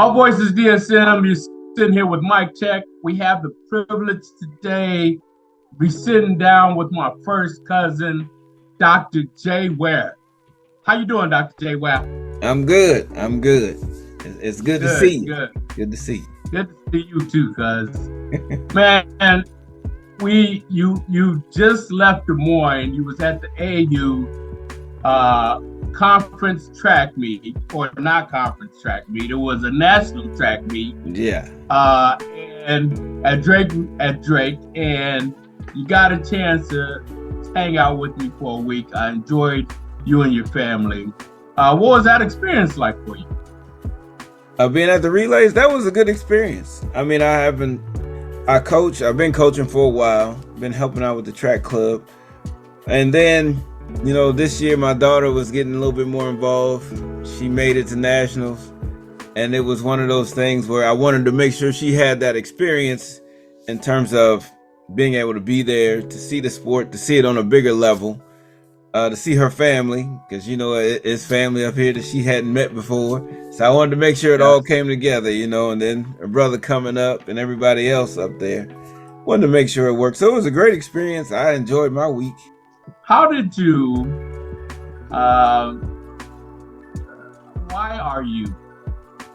All Voices DSM, you're sitting here with Mike Check. We have the privilege today to be sitting down with my first cousin, Dr. J Ware. How you doing, Dr. J Ware? I'm good. I'm good. It's good to see Good, you. good. Good to see Good to see you too, cuz. Man, you just left Des Moines. You was at the AU conference track meet, or not conference track meet. It was a national track meet. you. Yeah. And at Drake, and you got a chance to hang out with me for a week. I enjoyed you and your family. What was that experience like for you? Being at the relays, that was a good experience. I mean, I've been coaching for a while, been helping out with the track club. And then, this year my daughter was getting a little bit more involved. She made it to nationals. And it was one of those things where I wanted to make sure she had that experience in terms of being able to be there, to see the sport, to see it on a bigger level, to see her family, because it's family up here that she hadn't met before. So I wanted to make sure it all came together, and then her brother coming up and everybody else up there. Wanted to make sure it worked. So it was a great experience. I enjoyed my week. How did you, why are you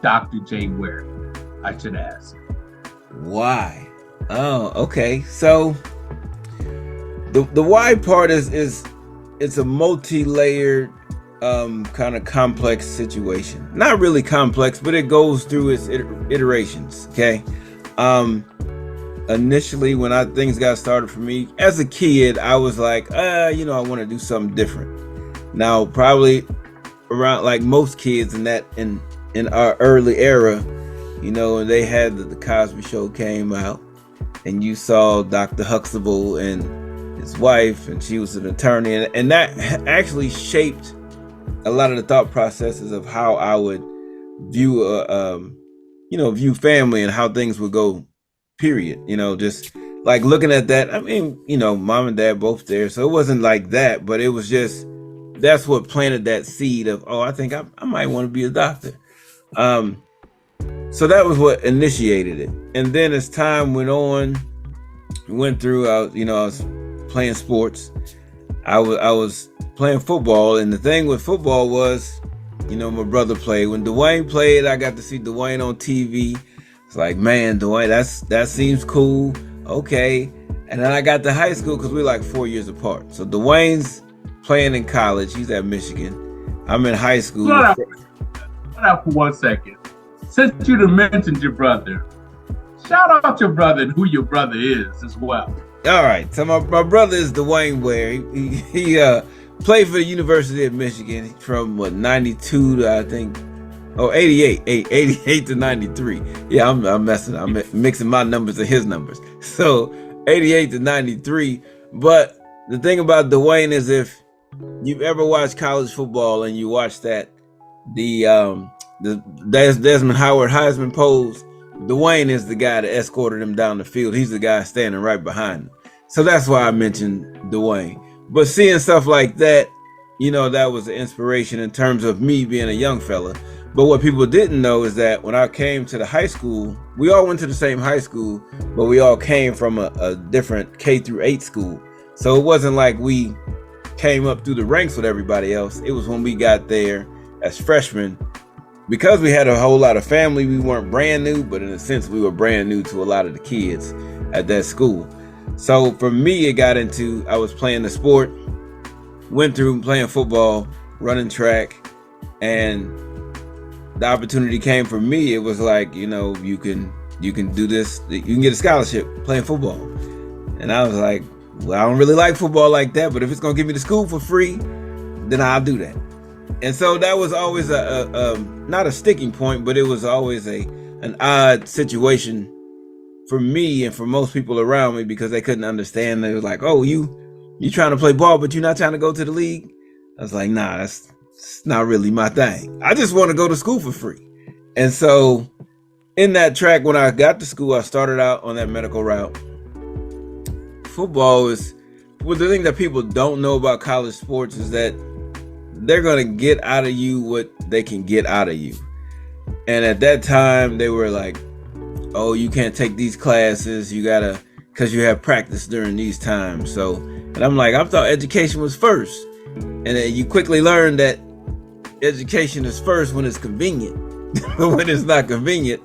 Dr. J Ware, I should ask? Why? Oh, okay. So the why part is it's a multi-layered kind of complex situation. Not really complex, but it goes through its iterations. Okay. Initially, when things got started for me as a kid, I was like, I want to do something different. Now, probably around like most kids in our early era, and they had the Cosby Show came out, and you saw Dr. Huxtable and his wife, and she was an attorney, and that actually shaped a lot of the thought processes of how I would view view family and how things would go, period. Just like looking at that. I mean, mom and dad both there, so it wasn't like that, but it was just, that's what planted that seed of, I think I might want to be a doctor. So that was what initiated it. And then as time went on, went through, I was playing sports. I was playing football, and the thing with football was, my brother played. When Dwayne played, I got to see Dwayne on TV. It's like, man, Dwayne, that seems cool. Okay. And then I got to high school because we're like 4 years apart. So Dwayne's playing in college. He's at Michigan. I'm in high school. Hold out for 1 second. Since you mentioned your brother, shout out your brother and who your brother is as well. All right. So my brother is Dwayne Ware. He played for the University of Michigan from 92 to, I think, 88 to 93. Yeah, I'm mixing my numbers and his numbers. So 88 to 93. But the thing about Dwayne is, if you've ever watched college football and you watch that, the Desmond Howard Heisman pose, Dwayne is the guy that escorted him down the field. He's the guy standing right behind him. So that's why I mentioned Dwayne. But seeing stuff like that, that was an inspiration in terms of me being a young fella. But what people didn't know is that when I came to the high school, we all went to the same high school, but we all came from a different K through 8 school. So it wasn't like we came up through the ranks with everybody else. It was when we got there as freshmen. Because we had a whole lot of family, we weren't brand new, but in a sense, we were brand new to a lot of the kids at that school. So for me, it got into, I was playing the sport, went through playing football, running track, and the opportunity came for me. It was like, you can do this, you can get a scholarship playing football. And I was like, well, I don't really like football like that, but if it's going to give me the school for free, then I'll do that. And so that was always not a sticking point, but it was always an odd situation for me and for most people around me, because they couldn't understand. They was like, oh, you trying to play ball, but you're not trying to go to the league? I was like, nah, that's not really my thing. I just want to go to school for free. And so in that track, when I got to school, I started out on that medical route. Football is, well, the thing that people don't know about college sports is that they're going to get out of you what they can get out of you. And at that time, they were like, oh, you can't take these classes. You gotta, because you have practice during these times. So, and I'm like, I thought education was first. And then you quickly learn that education is first when it's convenient. But when it's not convenient,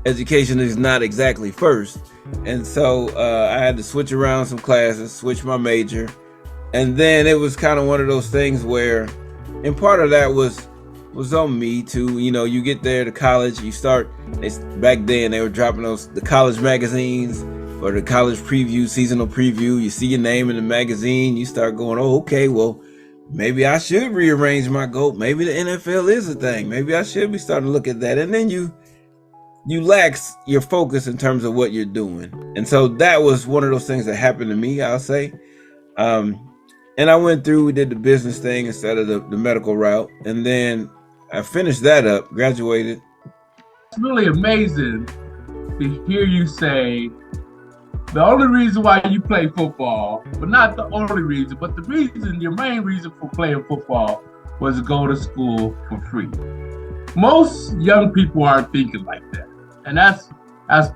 education is not exactly first. And so I had to switch around some classes, switch my major. And then it was kind of one of those things where, and part of that was on me too. You know, you get there to college, you start, back then they were dropping the college magazines or the college preview, seasonal preview. You see your name in the magazine, you start going, oh, okay, well, maybe I should rearrange my goal. Maybe the NFL is a thing. Maybe I should be starting to look at that. And then you lax your focus in terms of what you're doing. And so that was one of those things that happened to me, I'll say. And I went through, we did the business thing instead of the medical route. And then I finished that up, graduated. It's really amazing to hear you say the only reason why you play football, but not the only reason, but the reason, your main reason for playing football was to go to school for free. Most young people aren't thinking like that. And that's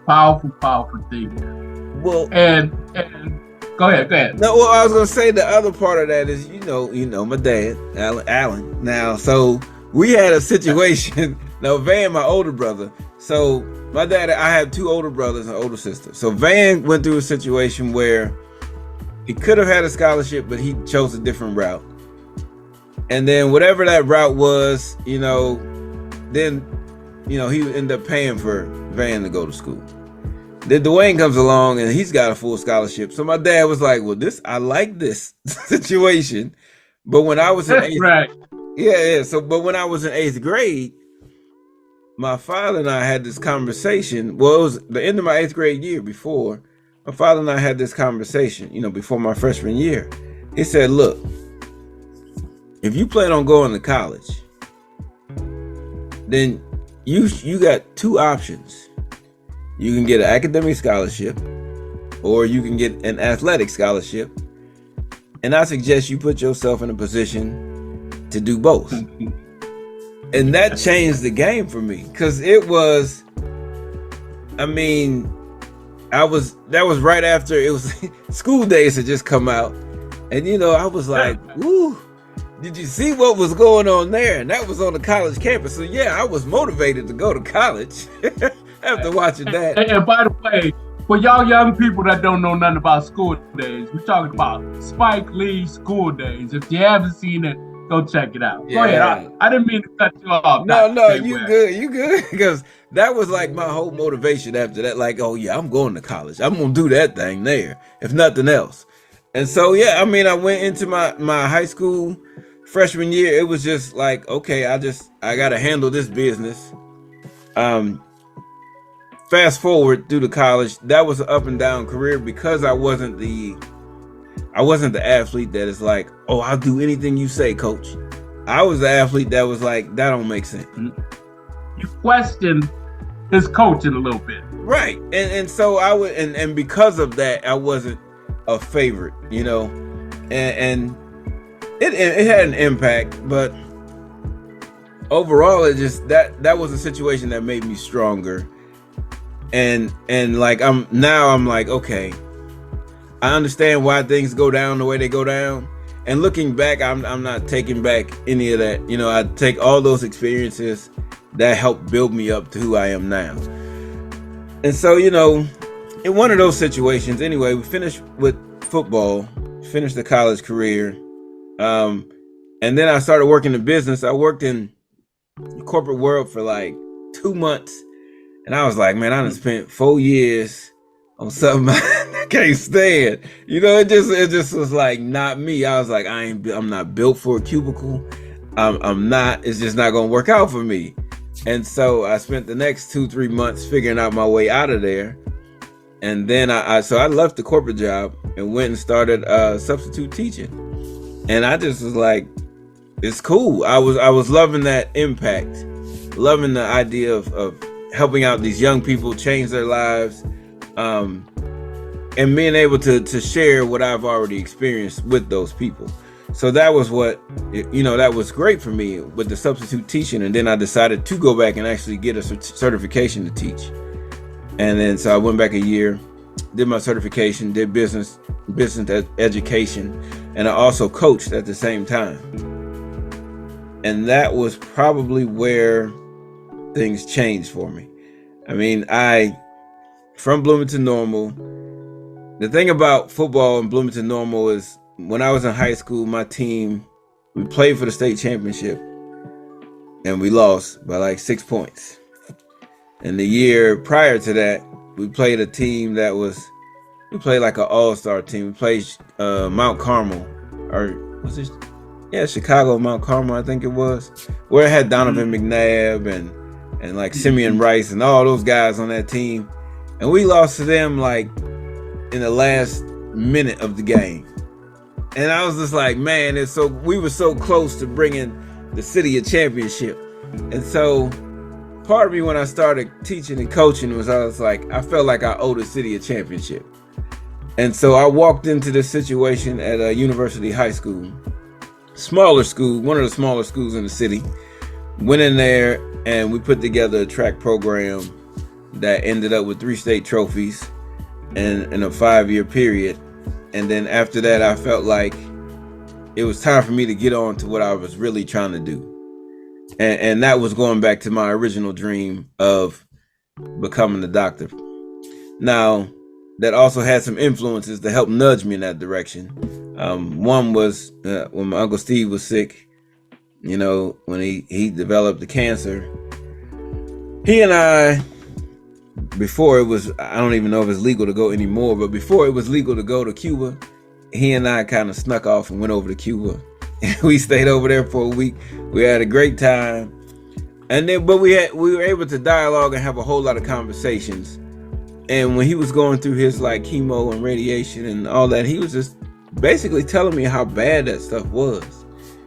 powerful thinking. Well, and go ahead. No, well, I was gonna say the other part of that is, you know, my dad, Alan. Now, so we had a situation. Now, Van, my older brother. So my dad, I have two older brothers and older sister. So Van went through a situation where he could have had a scholarship, but he chose a different route. And then whatever that route was, you know, then, you know, he ended up paying for Van to go to school. Then Dwayne comes along and he's got a full scholarship. So my dad was like, well, I like this situation. But when I was in eighth, right. Yeah. So, but when I was in 8th grade, my father and I had this conversation. Well, it was the end of my 8th grade year before. My father and I had this conversation, you know, before my freshman year. He said, look, if you plan on going to college, then you got two options. You can get an academic scholarship or you can get an athletic scholarship. And I suggest you put yourself in a position to do both. And that changed the game for me, because it was, I mean, that was right after it was school days had just come out. And, you know, I was like, woo, did you see what was going on there? And that was on the college campus. So, yeah, I was motivated to go to college after watching that. And by the way, for y'all young people that don't know nothing about school days, we're talking about Spike Lee School Days. If you haven't seen it, go check it out. Yeah. Go ahead. I didn't mean to cut you off. No, you good. Because that was like my whole motivation after that. Like, oh yeah, I'm going to college. I'm going to do that thing there, if nothing else. And so, yeah, I mean, I went into my high school freshman year. It was just like, okay, I got to handle this business. Fast forward through the college, that was an up and down career because I wasn't the athlete that is like, oh, I'll do anything you say, coach. I was the athlete that was like, that don't make sense. You questioned his coaching a little bit. Right. And so I would, and because of that, I wasn't a favorite, you know, and it had an impact, but overall, it just, that was a situation that made me stronger. And like, I'm like, okay, I understand why things go down the way they go down. And looking back, I'm not taking back any of that. You know, I take all those experiences that helped build me up to who I am now. And so, you know, in one of those situations, anyway, we finished with football, finished the college career. And then I started working in business. I worked in the corporate world for like 2 months. And I was like, man, I done spent 4 years on something I can't stand. You know, it just was like not me. I was like, I'm not built for a cubicle. I'm not. It's just not gonna work out for me. And so I spent the next 2-3 months figuring out my way out of there. And then I left the corporate job and went and started substitute teaching. And I just was like, it's cool. I was loving that impact, loving the idea of helping out these young people change their lives, and being able to share what I've already experienced with those people. So that was that was great for me with the substitute teaching. And then I decided to go back and actually get a certification to teach. And then so I went back a year, did my certification, did business education, and I also coached at the same time. And that was probably where things changed for me. I mean, from Bloomington Normal, the thing about football in Bloomington Normal is when I was in high school, my team, we played for the state championship and we lost by like 6 points. And the year prior to that, we played a team we played like an all-star team. We played Mount Carmel, or was it? Yeah, Chicago, Mount Carmel, I think it was, where it had Donovan McNabb and like Simeon Rice and all those guys on that team. And we lost to them like in the last minute of the game. And I was just like, man, we were so close to bringing the city a championship. And so part of me when I started teaching and coaching I felt like I owed the city a championship. And so I walked into this situation at a university high school, smaller school, one of the smaller schools in the city. Went in there and we put together a track program that ended up with 3 state trophies in a 5-year period. And then after that, I felt like it was time for me to get on to what I was really trying to do. And that was going back to my original dream of becoming a doctor. Now, that also had some influences to help nudge me in that direction. One was when my Uncle Steve was sick, when he developed the cancer. He and I, before it was, I don't even know if it's legal to go anymore, but before it was legal to go to Cuba, he and I kind of snuck off and went over to Cuba. And we stayed over there for a week. We had a great time. And then, but we were able to dialogue and have a whole lot of conversations. And when he was going through his like chemo and radiation and all that, he was just basically telling me how bad that stuff was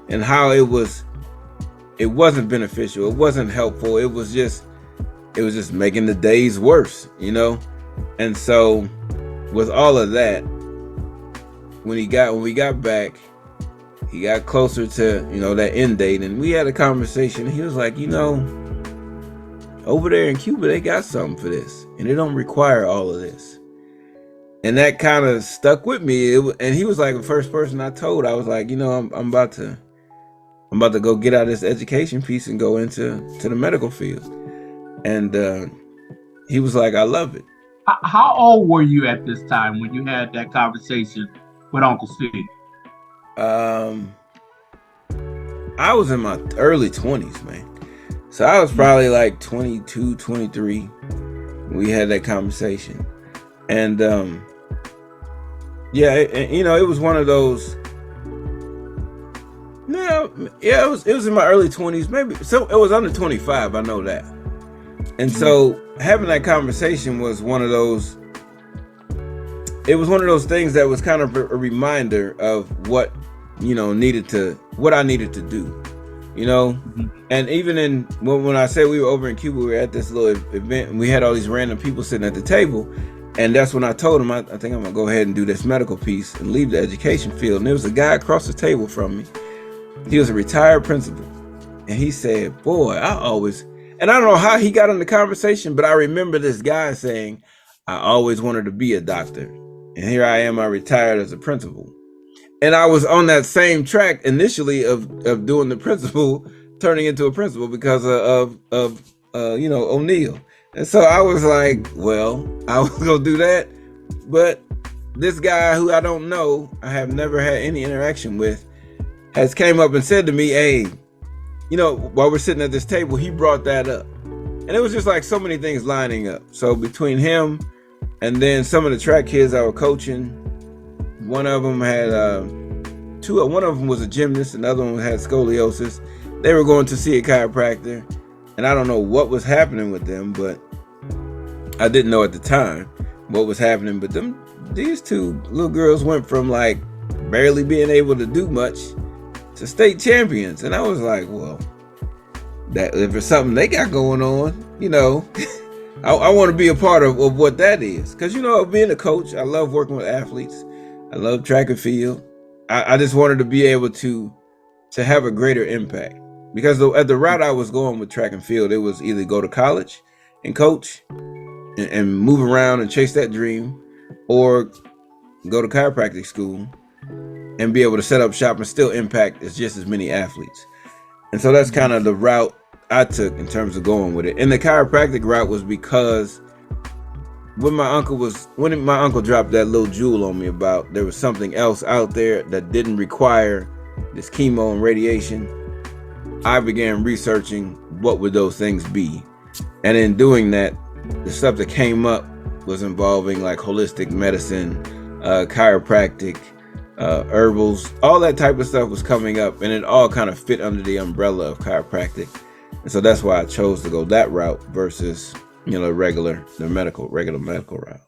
and how it wasn't beneficial. It wasn't helpful. It was just making the days worse, And so with all of that, when we got back, he got closer to, that end date, and we had a conversation. He was like, over there in Cuba, they got something for this, and it don't require all of this. And that kind of stuck with me. And he was like the first person I told. I was like, I'm about to go get out of this education piece and go into the medical field. And he was like, I love it. How old were you at this time when you had that conversation with Uncle Steve? I was in my early 20s, man. So I was probably like 22, 23 when we had that conversation. And it was one of those. It was in my early 20s, maybe. So it was under 25, I know that. And so having that conversation was one of those. It was one of those things that was kind of a reminder of what what I needed to do, And even when I say we were over in Cuba, we were at this little event and we had all these random people sitting at the table. And that's when I told him, I think I'm gonna go ahead and do this medical piece and leave the education field. And there was a guy across the table from me. He was a retired principal. And he said, boy, and I don't know how he got in the conversation, but I remember this guy saying, I always wanted to be a doctor. And here I am, I retired as a principal. And I was on that same track initially of doing the principal, turning into a principal because of O'Neill. And so I was like, well, I was going to do that. But this guy who I don't know, I have never had any interaction with, has came up and said to me, hey, while we're sitting at this table, he brought that up. And it was just like so many things lining up. So between him and then some of the track kids I was coaching, one of them had one of them was a gymnast, another one had scoliosis. They were going to see a chiropractor, and I don't know what was happening with them, but I didn't know at the time what was happening. But these two little girls went from like barely being able to do much to state champions, and I was like, well, that if it's something they got going on, I want to be a part of what that is, because being a coach, I love working with athletes. I love track and field. I just wanted to be able to have a greater impact, because at the route I was going with track and field, it was either go to college and coach and move around and chase that dream, or go to chiropractic school and be able to set up shop and still impact just as many athletes. And so that's kind of the route I took in terms of going with it. And the chiropractic route was because when my uncle dropped that little jewel on me about there was something else out there that didn't require this chemo and radiation, I began researching what would those things be. And in doing that, the stuff that came up was involving like holistic medicine, chiropractic, herbals, all that type of stuff was coming up, and it all kind of fit under the umbrella of chiropractic. And so that's why I chose to go that route versus, the regular medical route.